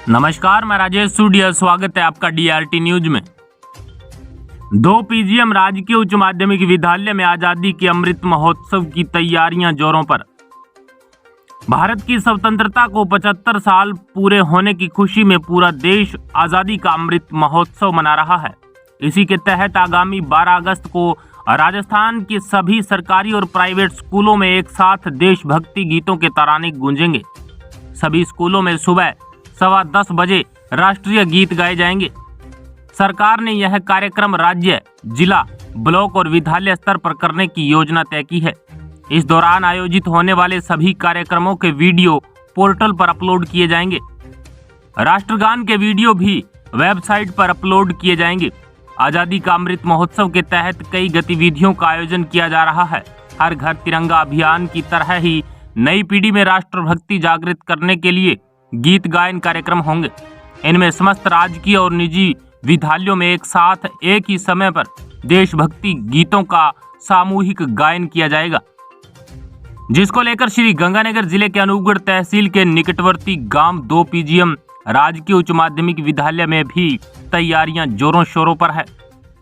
नमस्कार, मैं राजेश सूडिया। स्वागत है आपका डीआरटी न्यूज में। 2 पीजीएम राजकीय उच्च माध्यमिक विद्यालय में आजादी के अमृत महोत्सव की तैयारियां जोरों पर। भारत की स्वतंत्रता को 75 साल पूरे होने की खुशी में पूरा देश आजादी का अमृत महोत्सव मना रहा है। इसी के तहत आगामी 12 अगस्त को राजस्थान के सभी सरकारी और प्राइवेट स्कूलों में एक साथ देशभक्ति गीतों के तराने गूंजेंगे। सभी स्कूलों में सुबह 10:15 बजे राष्ट्रीय गीत गाए जाएंगे। सरकार ने यह कार्यक्रम राज्य, जिला, ब्लॉक और विद्यालय स्तर पर करने की योजना तय की है। इस दौरान आयोजित होने वाले सभी कार्यक्रमों के वीडियो पोर्टल पर अपलोड किए जाएंगे। राष्ट्रगान के वीडियो भी वेबसाइट पर अपलोड किए जाएंगे। आजादी का अमृत महोत्सव के तहत कई गतिविधियों का आयोजन किया जा रहा है। हर घर तिरंगा अभियान की तरह ही नई पीढ़ी में राष्ट्रभक्ति जागृत करने के लिए गीत गायन कार्यक्रम होंगे। इनमें समस्त राजकीय और निजी विद्यालयों में एक साथ एक ही समय पर देशभक्ति गीतों का सामूहिक गायन किया जाएगा, जिसको लेकर श्री गंगानगर जिले के अनूपगढ़ तहसील के निकटवर्ती गांव 2 पीजीएम राजकीय उच्च माध्यमिक विद्यालय में भी तैयारियां जोरों शोरों पर है।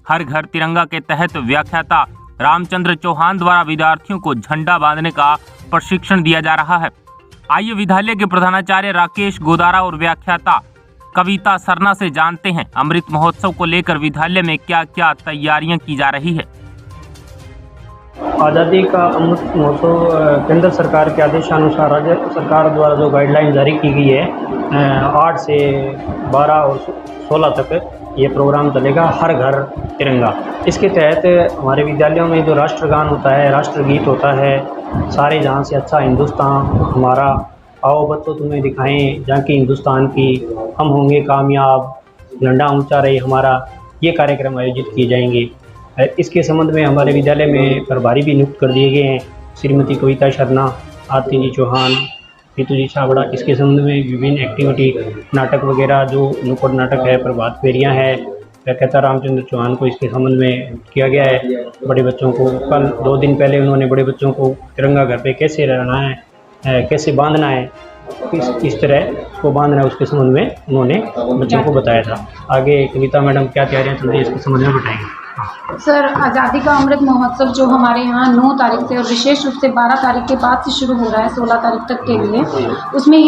हर घर तिरंगा के तहत व्याख्याता रामचंद्र चौहान द्वारा विद्यार्थियों को झंडा बांधने का प्रशिक्षण दिया जा रहा है। आइए विद्यालय के प्रधानाचार्य राकेश गोदारा और व्याख्याता कविता सरना से जानते हैं अमृत महोत्सव को लेकर विद्यालय में क्या क्या तैयारियां की जा रही है। आज़ादी का अमृत महोत्सव केंद्र सरकार के आदेशानुसार राज्य सरकार द्वारा जो गाइडलाइन जारी की गई है, 8 से 12 और 16 तक ये प्रोग्राम चलेगा। हर घर तिरंगा, इसके तहत हमारे विद्यालयों में जो राष्ट्रगान होता है, राष्ट्रगीत होता है, सारे जहाँ से अच्छा हिंदुस्तान हमारा, आओ बच्चों तुम्हें दिखाएं झांकी हिंदुस्तान की, हम होंगे कामयाब, झंडा ऊंचा रहे हमारा, ये कार्यक्रम आयोजित किए जाएंगे। इसके संबंध में हमारे विद्यालय में प्रभारी भी नियुक्त कर दिए गए हैं, श्रीमती कविता शर्मा, आरती जी चौहान, पीतू जी छाबड़ा। इसके संबंध में विभिन्न एक्टिविटी, नाटक वगैरह, जो नुक्कड़ नाटक है, प्रभात फेरियाँ है, व्याख्याता रामचंद्र चौहान को इसके संबंध में किया गया है। बड़े बच्चों को कल 2 दिन पहले उन्होंने बड़े बच्चों को तिरंगा घर पे कैसे रहना है, कैसे बांधना है, किस तरह को बांधना है, उसके संबंध में उन्होंने बच्चों को बताया था। आगे कविता मैडम क्या तैयारियाँ चल रही है इसके संबंध में बताएंगे। सर, आज़ादी का अमृत महोत्सव जो हमारे यहाँ 9 तारीख से और विशेष रूप से 12 तारीख के बाद से शुरू हो रहा है 16 तारीख तक के लिए, उसमें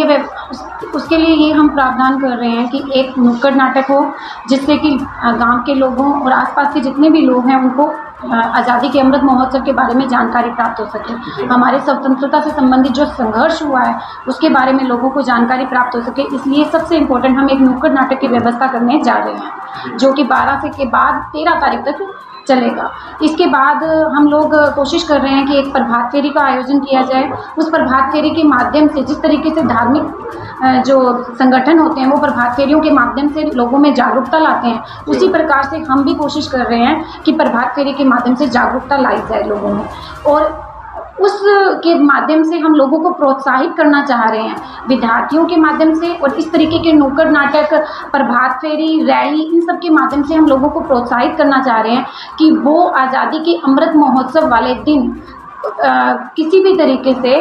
उसके लिए ये हम प्रावधान कर रहे हैं कि एक नुक्कड़ नाटक हो, जिससे कि गांव के लोगों और आसपास के जितने भी लोग हैं उनको आज़ादी के अमृत महोत्सव के बारे में जानकारी प्राप्त हो सके। हमारे स्वतंत्रता से संबंधित जो संघर्ष हुआ है उसके बारे में लोगों को जानकारी प्राप्त हो सके, इसलिए सबसे इम्पोर्टेंट हम एक नुक्कड़ नाटक की व्यवस्था करने जा रहे हैं, जो कि 12 से के बाद 13 तारीख तक चलेगा। इसके बाद हम लोग कोशिश कर रहे हैं कि एक प्रभात फेरी का आयोजन किया जाए। उस प्रभात फेरी के माध्यम से, जिस तरीके से धार्मिक जो संगठन होते हैं वो प्रभात फेरियों के माध्यम से लोगों में जागरूकता लाते हैं, उसी प्रकार से हम भी कोशिश कर रहे हैं कि प्रभात फेरी के माध्यम से जागरूकता लाई जाए लोगों में, और उसके माध्यम से हम लोगों को प्रोत्साहित करना चाह रहे हैं विद्यार्थियों के माध्यम से, और इस तरीके के नुक्कड़ नाटक, प्रभात फेरी, रैली, इन सब के माध्यम से हम लोगों को प्रोत्साहित करना चाह रहे हैं कि वो आज़ादी के अमृत महोत्सव वाले दिन किसी भी तरीके से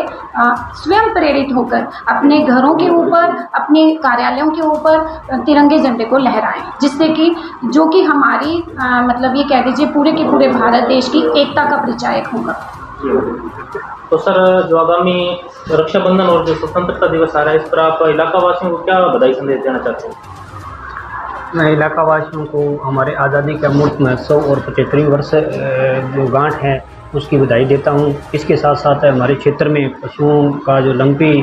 स्वयं प्रेरित होकर अपने घरों के ऊपर, अपने कार्यालयों के ऊपर तिरंगे झंडे को लहराएं, जिससे कि जो कि हमारी मतलब ये कह दीजिए पूरे के पूरे भारत देश की एकता का परिचायक होगा। तो सर, जो आगामी रक्षाबंधन और जो स्वतंत्रता दिवस आ रहा है, इस पर आप इलाका वासियों को क्या बधाई संदेश देना चाहते हैं? मैं इलाका वासियों को हमारे आज़ादी के अमृत महोत्सव और 75वीं वर्ष जो गांठ है उसकी बधाई देता हूं। इसके साथ साथ हमारे क्षेत्र में पशुओं का जो लंपी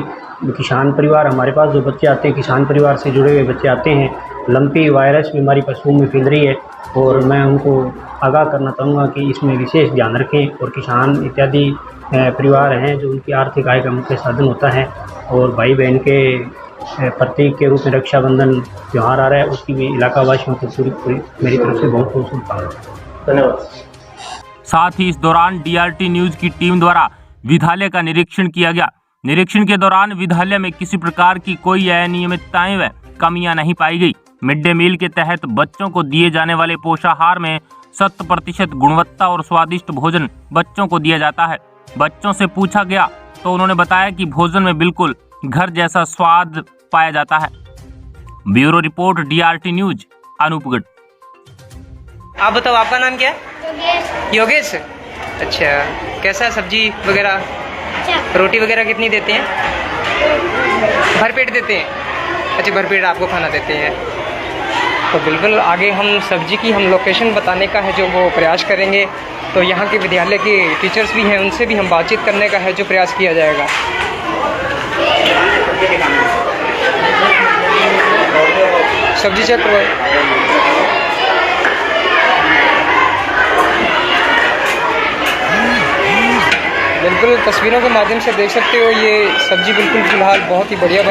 किसान परिवार, हमारे पास जो बच्चे आते हैं, किसान परिवार से जुड़े हुए बच्चे आते हैं, लंपी वायरस बीमारी पशुओं में फैल रही है, और मैं उनको आगाह करना चाहूँगा कि इसमें विशेष ध्यान रखें। और किसान इत्यादि परिवार हैं जो उनकी आर्थिक आय का मुख्य साधन होता है, और भाई बहन के प्रतीक के रूप में रक्षाबंधन त्यौहार आ रहा है, उसकी भी इलाका वासियों को पूरी मेरी तरफ से बहुत बहुत शुभकामनाएं। धन्यवाद। साथ ही इस दौरान डीआरटी न्यूज की टीम द्वारा विद्यालय का निरीक्षण किया गया। निरीक्षण के दौरान विद्यालय में किसी प्रकार की कोई अनियमितताएं व कमियां नहीं पाई गई। मिड डे मील के तहत बच्चों को दिए जाने वाले पोषाहार में 100% गुणवत्ता और स्वादिष्ट भोजन बच्चों को दिया जाता है। बच्चों से पूछा गया तो उन्होंने बताया कि भोजन में बिल्कुल घर जैसा स्वाद पाया जाता है। Bureau report DRT news Anupgarh. आप बताओ, आपका नाम क्या है? योगेश। अच्छा, कैसा है सब्जी वगैरह? रोटी वगैरह कितनी देते हैं? भरपेट देते हैं। अच्छा, भरपेट आपको खाना देते हैं। तो बिल्कुल आगे हम सब्जी की हम लोकेशन बताने का है जो वो प्रयास करेंगे। तो यहाँ के विद्यालय के टीचर्स भी हैं, उनसे भी हम बातचीत करने का है जो प्रयास किया जाएगा। सब्जी चेक करवाए। बिल्कुल तस्वीरों के माध्यम से देख सकते हो, ये सब्जी बिल्कुल फ़िलहाल बहुत ही बढ़िया